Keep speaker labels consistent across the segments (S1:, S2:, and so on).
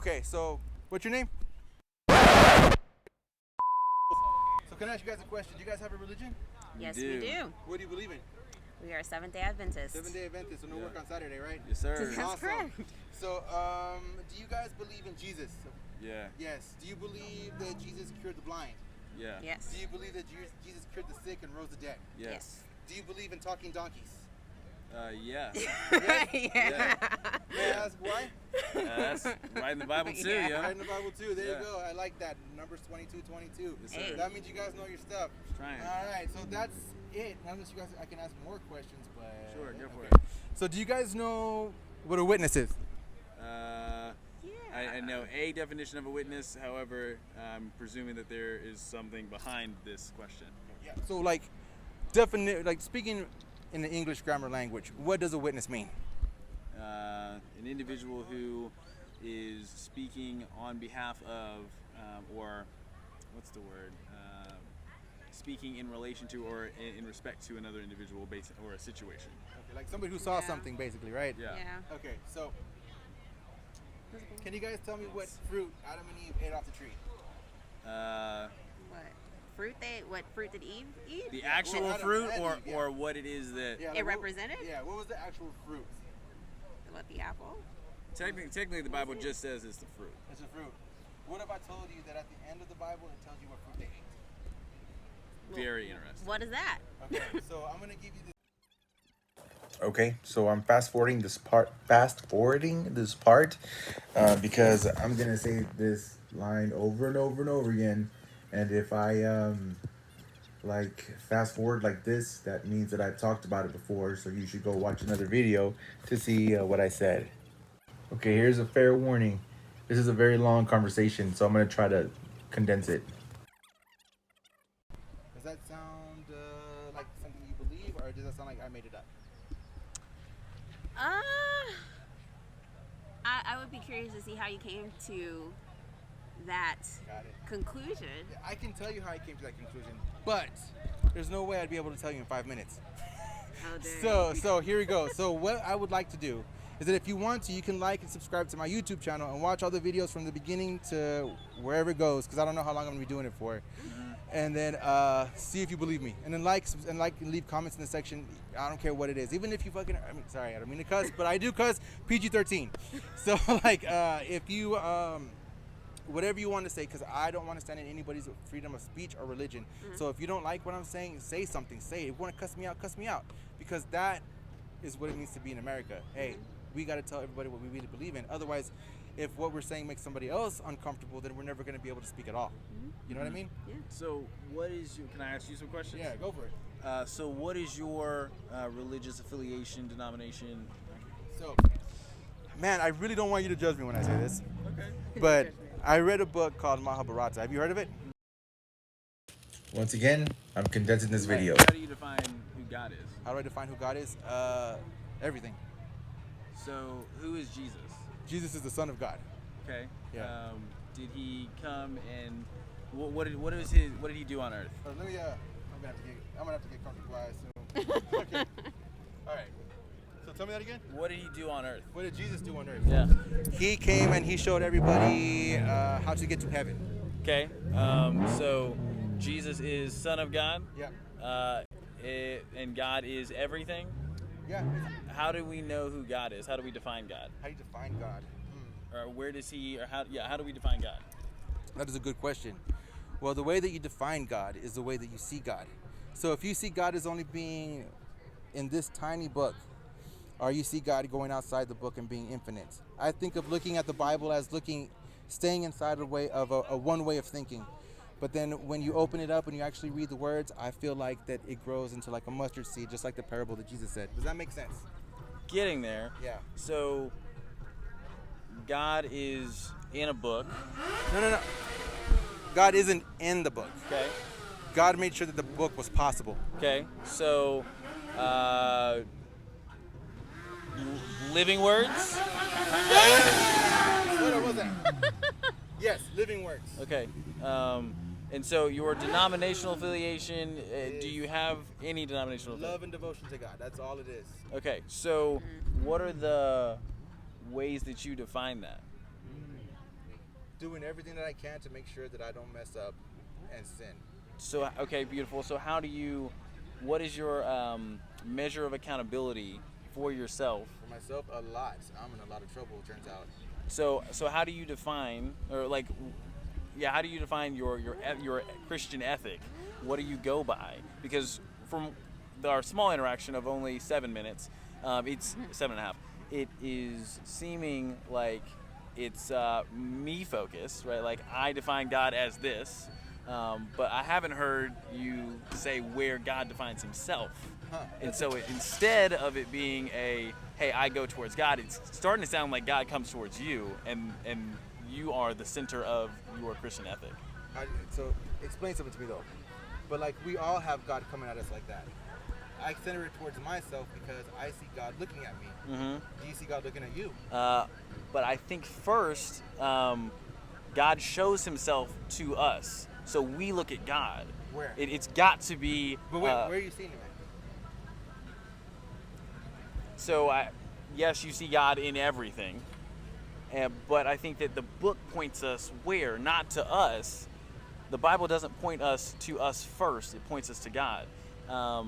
S1: Okay, so what's your name? So can I ask you guys a question? Do you guys have a religion?
S2: Yes, we do.
S1: What do you believe in?
S2: We are Seventh-day Adventists.
S1: Seventh-day Adventist, so no work on Saturday, right?
S3: Yes, sir.
S2: That's
S1: Awesome.
S2: correct.
S1: So, do you guys believe in Jesus?
S3: Yeah.
S1: Yes. Do you believe that Jesus cured the blind?
S3: Yeah.
S2: Yes.
S1: Do you believe that Jesus cured the sick and rose the dead?
S3: Yes.
S1: Do you believe in talking donkeys?
S3: Yes.
S1: Yes?
S3: Yeah.
S1: May I ask why?
S3: That's right in the Bible too,
S2: Yeah.
S3: yeah.
S1: Right in the Bible too. There
S3: Yeah.
S1: you go. I like that. Numbers 22:22.
S3: Yes,
S2: Hey.
S3: sir.
S1: That means you guys know your stuff.
S3: Trying.
S1: All right. So that's it. Unless you guys, I can ask more questions, but
S3: Sure, go for
S1: okay.
S3: it.
S1: So do you guys know what a witness is?
S3: I know a definition of a witness. However, I'm presuming that there is something behind this question.
S1: Yeah. So like speaking in the English grammar language, what does a witness mean?
S3: An individual who is speaking on behalf of, or what's the word? Speaking in relation to or in respect to another individual or a situation.
S1: Okay, like somebody who saw something, basically, right?
S3: Yeah.
S2: Yeah.
S1: Okay, so can you guys tell me what fruit Adam and Eve ate off the tree?
S2: What fruit did Eve eat?
S3: The actual
S1: Adam
S3: fruit,
S1: and
S3: or
S1: Eve, yeah.
S3: or what it is that
S1: Yeah,
S2: It represented?
S1: Yeah, what was the actual fruit?
S2: What, the apple?
S3: technically the Bible just says it's the fruit.
S1: It's a fruit. What if I told you that at the end of the Bible it tells you what fruit they ate?
S3: Very interesting.
S2: What is that?
S1: Okay, so I'm gonna give you this.
S4: Okay, so I'm fast forwarding this part because I'm gonna say this line over and over and over again, and if I like fast forward like this, that means that I've talked about it before, so you should go watch another video to see what I said. Okay, here's a fair warning. This is a very long conversation, so I'm gonna try to condense it.
S1: Does that sound like something you believe, or does that sound like I made it up?
S2: I would be curious to see how you came to that
S1: Got it.
S2: conclusion.
S1: Yeah, I can tell you how I came to that conclusion, but there's no way I'd be able to tell you in 5 minutes.
S2: Oh, dang.
S1: So here we go. So what I would like to do is that if you want to, you can like and subscribe to my YouTube channel and watch all the videos from the beginning to wherever it goes, because I don't know how long I'm gonna be doing it for. And then see if you believe me, and then like and leave comments in the section. I don't care what it is, even if you fucking. I mean, sorry, I don't mean to cuss, but I do cuss. PG-13. So like, if you whatever you want to say, because I don't want to stand in anybody's freedom of speech or religion. So if you don't like what I'm saying, say something. Say it. If you want to cuss me out, because that is what it means to be in America. Hey, we got to tell everybody what we really believe in. Otherwise, if what we're saying makes somebody else uncomfortable, then we're never going to be able to speak at all. You know what I mean?
S2: Yeah.
S3: So what is your? Can I ask you some questions?
S1: Yeah, go for it.
S3: So what is your religious affiliation, denomination?
S1: So, man, I really don't want you to judge me when I say this,
S3: Okay.
S1: but I read a book called Mahabharata. Have you heard of it?
S4: Once again, I'm condensing this video.
S3: How do you define who God is?
S1: How do I define who God is? Everything.
S3: So who is Jesus?
S1: Jesus is the Son of God.
S3: Okay.
S1: Yeah.
S3: Did he come and what did he do on earth?
S1: Let me. I'm gonna have to get comfortable, I assume. Okay. All right. So tell me that again.
S3: What did he do on earth?
S1: What did Jesus do on earth?
S3: Yeah.
S1: He came and he showed everybody how to get to heaven.
S3: Okay. So Jesus is Son of God.
S1: Yeah.
S3: And God is everything.
S1: Yeah.
S3: How do we know who God is? How do we define God?
S1: How do you define God?
S3: Or where does he? Or how? Yeah. How do we define God?
S1: That is a good question. Well, the way that you define God is the way that you see God. So if you see God as only being in this tiny book, or you see God going outside the book and being infinite, I think of looking at the Bible as staying inside a one way of thinking. But then when you open it up and you actually read the words, I feel like that it grows into like a mustard seed, just like the parable that Jesus said. Does that make sense?
S3: Getting there.
S1: Yeah.
S3: So God is in a book.
S1: No. God isn't in the book.
S3: Okay.
S1: God made sure that the book was possible.
S3: Okay. So living words.
S1: What was that? Yes, living words.
S3: Okay. And so your denominational affiliation, do you have any denominational affiliation?
S1: Love and devotion to God. That's all it is.
S3: Okay. So what are the ways that you define that?
S1: doing everything that I can to make sure that I don't mess up and sin.
S3: So, okay, beautiful. So what is your measure of accountability for yourself?
S1: For myself, a lot. I'm in a lot of trouble, it turns out.
S3: So how do you define, or like, yeah, how do you define your Christian ethic? What do you go by? Because from our small interaction of only 7 minutes, it's 7.5. It is seeming like it's me focused, right? Like I define God as this, but I haven't heard you say where God defines Himself. And so instead of it being a, hey, I go towards God, it's starting to sound like God comes towards you, and you are the center of your Christian ethic.
S1: So explain something to me though. But like we all have God coming at us like that. I center it towards myself because I see God looking at me.
S3: Mm-hmm.
S1: Do you see God looking at you?
S3: But I think first, God shows Himself to us, so we look at God.
S1: Where?
S3: It's got to be.
S1: But wait, where are you seeing Him at?
S3: So, yes, you see God in everything, but I think that the book points us where, not to us. The Bible doesn't point us to us first; it points us to God. I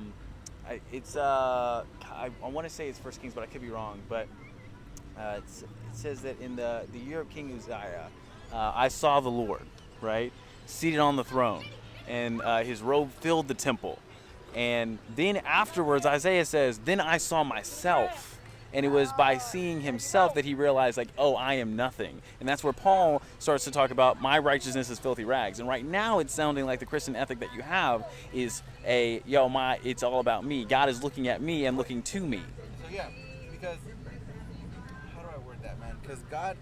S3: want to say it's 1 Kings, but I could be wrong. But it says that in the year of King Uzziah, I saw the Lord, right, seated on the throne, and His robe filled the temple. And then afterwards, Isaiah says, then I saw myself. And it was by seeing himself that he realized, like, oh, I am nothing. And that's where Paul starts to talk about my righteousness is filthy rags. And right now it's sounding like the Christian ethic that you have is it's all about me. God is looking at me and looking to me.
S1: So yeah, because, how do I word that, man? Because God,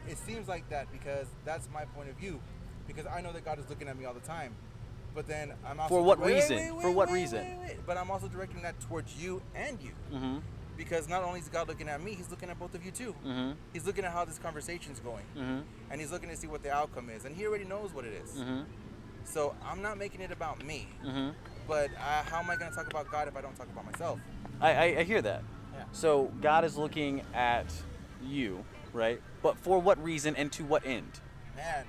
S1: it seems like that because that's my point of view. Because I know that God is looking at me all the time. But then I'm also...
S3: For what reason? For what reason?
S1: But I'm also directing that towards you and you.
S3: Mm-hmm.
S1: Because not only is God looking at me, He's looking at both of you too.
S3: Mm-hmm.
S1: He's looking at how this conversation's going.
S3: Mm-hmm.
S1: And He's looking to see what the outcome is. And He already knows what it is.
S3: Mm-hmm.
S1: So I'm not making it about me.
S3: Mm-hmm.
S1: But how am I going to talk about God if I don't talk about myself?
S3: I hear that.
S1: Yeah.
S3: So God is looking at you, right? But for what reason and to what end?
S1: Man,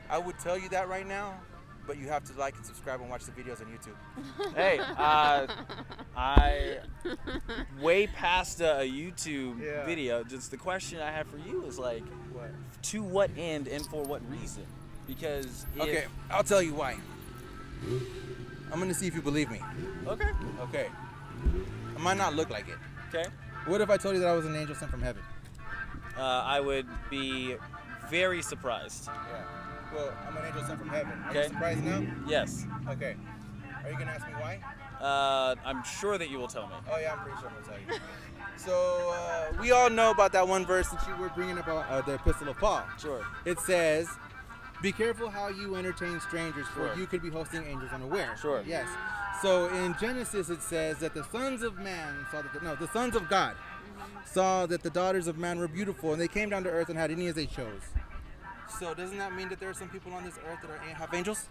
S1: I would tell you that right now, but you have to like and subscribe and watch the videos on YouTube.
S3: Hey, I way past a YouTube video. Just the question I have for you is like,
S1: What?
S3: to what end and for what reason? Because
S1: Okay, I'll tell you why. I'm going to see if you believe me.
S3: Okay.
S1: Okay. I might not look like it.
S3: Okay.
S1: What if I told you that I was an angel sent from heaven?
S3: I would be very surprised.
S1: Yeah. Well, I'm an angel sent from heaven. Are
S3: Okay.
S1: you surprised now?
S3: Yes.
S1: Okay. Are you going to ask me why?
S3: I'm sure that you will tell me.
S1: Oh, yeah, I'm pretty sure I'm going to tell you. So, we all know about that one verse that you were bringing about the Epistle of Paul.
S3: Sure.
S1: It says, be careful how you entertain strangers, for
S3: Sure.
S1: you could be hosting angels unaware.
S3: Sure.
S1: Yes. So in Genesis it says that the sons of man saw that the sons of God saw that the daughters of man were beautiful, and they came down to earth and had any as they chose. So doesn't that mean that there are some people on this earth that have angels?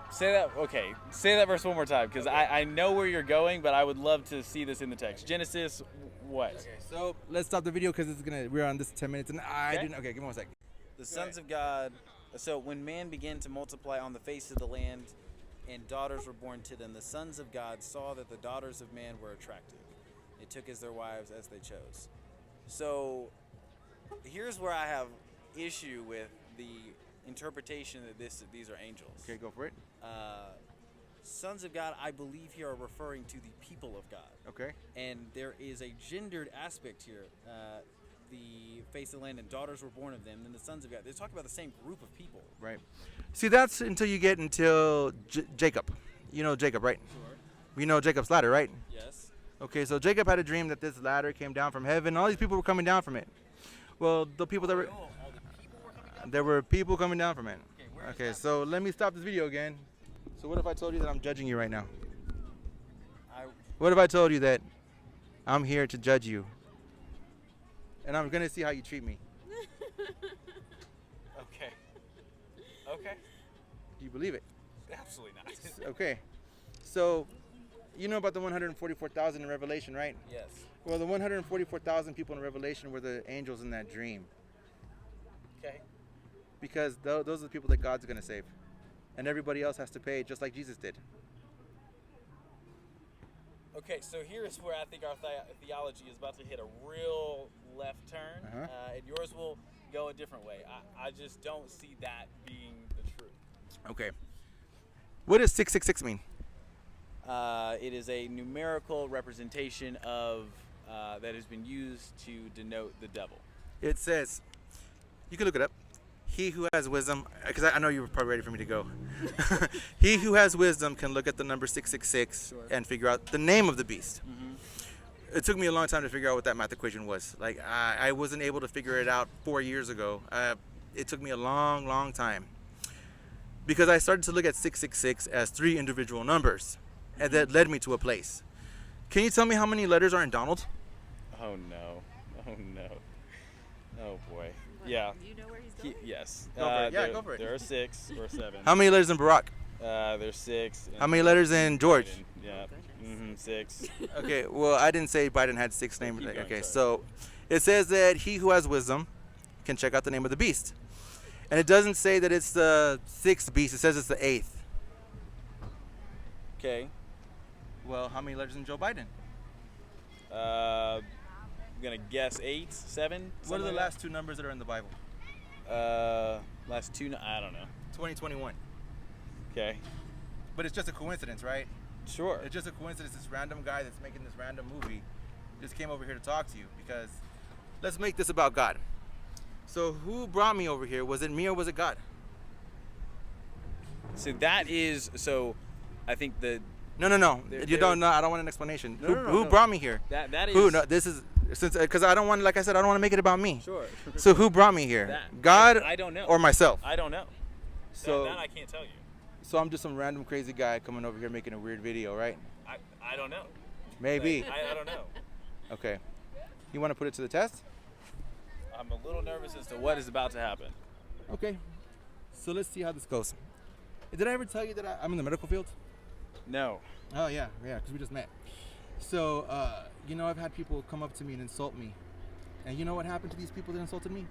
S3: Say that. Okay. Say that verse one more time, because I know where you're going, but I would love to see this in the text. Genesis, what?
S1: Okay. So let's stop the video because we're on this 10 minutes, and I
S3: Okay.
S1: didn't. Okay, give me 1 second.
S3: The sons of God. So when man began to multiply on the face of the land, and daughters were born to them, the sons of God saw that the daughters of man were attractive. They took as their wives as they chose. So here's where I have issue with the interpretation that these are angels.
S1: Okay, go for it.
S3: Sons of God, I believe here are referring to the people of God.
S1: Okay.
S3: And there is a gendered aspect here. The face of the land and daughters were born of them, and the sons of God. They're talking about the same group of people.
S1: Right. See, that's until you get until Jacob. You know Jacob, right?
S3: Sure.
S1: You know Jacob's ladder, right?
S3: Yes.
S1: Okay, so Jacob had a dream that this ladder came down from heaven. All these people were coming down from it. Well, the people that were...
S3: all the people were coming down.
S1: There were people coming down from it.
S3: Okay, where is
S1: Okay,
S3: that?
S1: so let me stop this video again. So what if I told you that I'm judging you right now? What if I told you that I'm here to judge you? And I'm going to see how you treat me.
S3: Okay. Okay.
S1: Do you believe it?
S3: Absolutely not.
S1: Okay. So, you know about the 144,000 in Revelation, right?
S3: Yes.
S1: Well, the 144,000 people in Revelation were the angels in that dream.
S3: Okay.
S1: Because those are the people that God's going to save. And everybody else has to pay just like Jesus did.
S3: Okay, so here's where I think our theology is about to hit a real left turn, and yours will go a different way. I just don't see that being the truth.
S1: Okay. What does 666 mean?
S3: It is a numerical representation of that has been used to denote the devil.
S1: It says, you can look it up. He who has wisdom, because I know you were probably ready for me to go. He who has wisdom can look at the number 666 and figure out the name of the beast. It took me a long time to figure out what that math equation was. Like, I wasn't able to figure it out 4 years ago. It took me a long, long time. Because I started to look at 666 as 3 individual numbers. And that led me to a place. Can you tell me how many letters are in Donald?
S3: Oh no. Oh no. Oh boy. Yeah.
S2: Do you know where he's going?
S3: Yes.
S1: Go for it. Yeah, go for it.
S3: There are 6 or 7.
S1: How many letters in Barack?
S3: There's 6.
S1: How many letters in George?
S3: Biden. Yeah. 6.
S1: Okay, well, I didn't say Biden had 6 names.
S3: Keep going,
S1: Okay,
S3: sorry.
S1: so it says that he who has wisdom can check out the name of the beast. And it doesn't say that it's the 6th beast. It says it's the 8th.
S3: Okay.
S1: Well, how many letters in Joe Biden?
S3: I'm gonna guess 8, 7.
S1: What are the
S3: something
S1: last 2 numbers that are in the Bible?
S3: like that? Last 2. I don't know.
S1: 2021.
S3: Okay.
S1: But it's just a coincidence, right?
S3: Sure.
S1: It's just a coincidence. This random guy that's making this random movie just came over here to talk to you because let's make this about God. So who brought me over here? Was it me or was it God?
S3: So that is I think the
S1: No. You don't know. I don't want an explanation. Who brought me here?
S3: that is
S1: Who? No, this is since because I don't want, like I said, I don't want to make it about me.
S3: Sure.
S1: So who brought me here? God?
S3: I don't know.
S1: Or myself?
S3: I don't know.
S1: So
S3: that I can't tell you.
S1: So I'm just some random crazy guy coming over here making a weird video, right?
S3: I don't know.
S1: Maybe.
S3: I don't know.
S1: Okay. You want to put it to the test?
S3: I'm a little nervous as to what is about to happen.
S1: Okay. So let's see how this goes. Did I ever tell you that I'm in the medical field?
S3: No.
S1: Oh yeah, because we just met. So, I've had people come up to me and insult me. And you know what happened to these people that insulted me?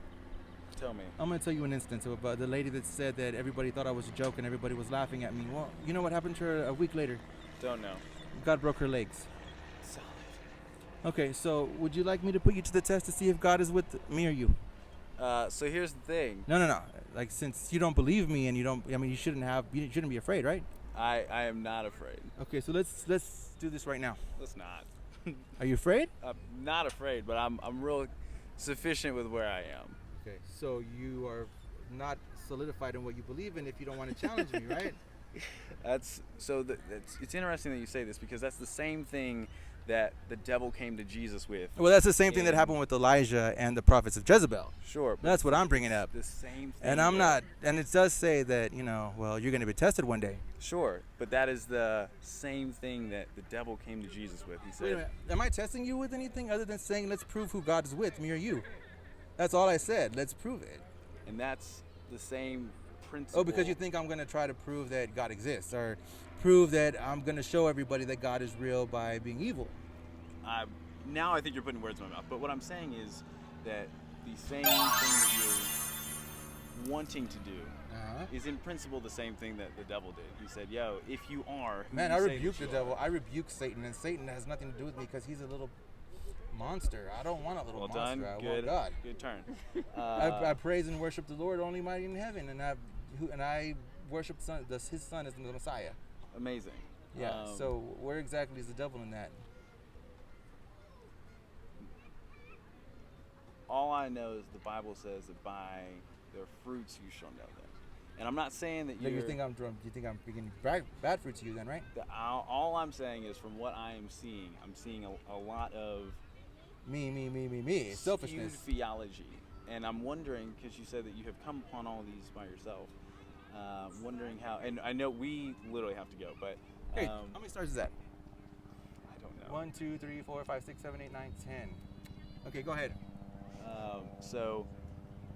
S3: Tell me.
S1: I'm going to tell you an instance about the lady that said that everybody thought I was a joke and everybody was laughing at me. Well, you know what happened to her a week later?
S3: Don't know.
S1: God broke her legs.
S3: Solid.
S1: Okay, so would you like me to put you to the test to see if God is with me or you?
S3: So here's the thing.
S1: No. Like, since you don't believe me and you shouldn't be afraid, right?
S3: I am not afraid.
S1: Okay, so let's do this right now.
S3: Let's not.
S1: Are you afraid?
S3: I'm not afraid, but I'm real sufficient with where I am.
S1: Okay, so you are not solidified in what you believe in if you don't want to challenge me, right?
S3: It's interesting that you say this because that's the same thing that the devil came to Jesus with.
S1: Well, that's the same thing that happened with Elijah and the prophets of Jezebel.
S3: Sure. But
S1: That's what I'm bringing up.
S3: The same thing.
S1: And I'm not, and it does say that, you're going to be tested one day.
S3: Sure, but that is the same thing that the devil came to Jesus with. He
S1: Wait a
S3: said,
S1: minute, am I testing you with anything other than saying, let's prove who God is with, me or you? That's all I said. Let's prove it.
S3: and that's the same principle.
S1: Oh, because you think I'm going to try to prove that God exists or prove that I'm going to show everybody that God is real by being evil.
S3: Now I think you're putting words in my mouth. But what I'm saying is that the same thing that you're wanting to do is in principle the same thing that the devil did. He said, yo, if you are who
S1: Man,
S3: you
S1: I
S3: say
S1: rebuke
S3: that
S1: the
S3: you
S1: devil.
S3: are.
S1: I rebuke Satan, and Satan has nothing to do with me because he's a little monster. I don't want a little
S3: Well
S1: monster.
S3: done.
S1: I
S3: Good.
S1: want God.
S3: Good turn.
S1: I praise and worship the Lord only mighty in heaven, and I worship his son as the Messiah.
S3: Amazing.
S1: Yeah. So where exactly is the devil in that?
S3: All I know is the Bible says that by their fruits you shall know them. And I'm not saying that
S1: You think I'm drunk? You think I'm bringing bad fruit to you then, right?
S3: all I'm saying is from what I am seeing, I'm seeing a lot of
S1: Me. Selfishness.
S3: skewed theology. And I'm wondering, because you said that you have come upon all these by yourself, wondering how, and I know we literally have to go, but
S1: Hey, how many stars is that?
S3: I don't know.
S1: 1, 2, 3, 4, 5, 6, 7, 8, 9, 10. Okay, go ahead.
S3: So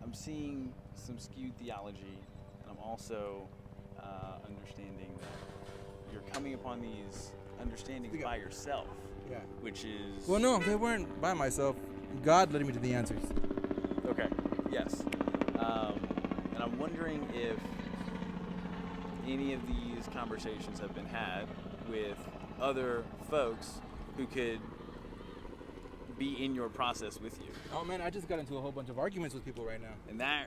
S3: I'm seeing some skewed theology, and I'm also understanding that you're coming upon these understandings by yourself,
S1: Yeah.
S3: which is...
S1: Well, no, they weren't by myself. God led me to the answers.
S3: Okay, yes. And I'm wondering if any of these conversations have been had with other folks who could be in your process with you.
S1: Oh man, I just got into a whole bunch of arguments with people right now.
S3: And that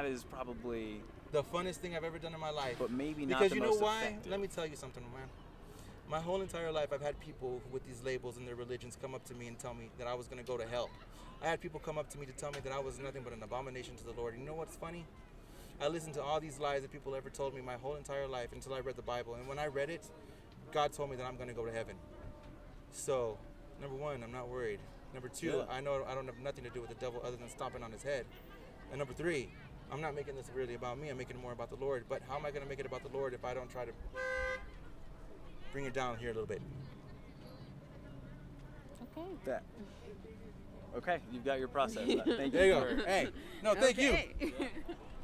S3: is probably
S1: The funnest thing I've ever done in my life.
S3: but maybe not
S1: Because
S3: the
S1: you know
S3: most
S1: why?
S3: effective.
S1: Let me tell you something, man. My whole entire life, I've had people with these labels in their religions come up to me and tell me that I was going to go to hell. I had people come up to me to tell me that I was nothing but an abomination to the Lord. And you know what's funny? I listened to all these lies that people ever told me my whole entire life until I read the Bible. And when I read it, God told me that I'm going to go to heaven. So, number one, I'm not worried. Number two,
S3: Yeah.
S1: I know I don't have nothing to do with the devil other than stomping on his head. And number three, I'm not making this really about me. I'm making it more about the Lord. But how am I going to make it about the Lord if I don't try to bring it down here a little bit?
S2: Okay.
S3: That. Okay, you've got your process. Thank you
S1: There you
S3: for
S1: go. Hey, no, thank you.
S2: Okay.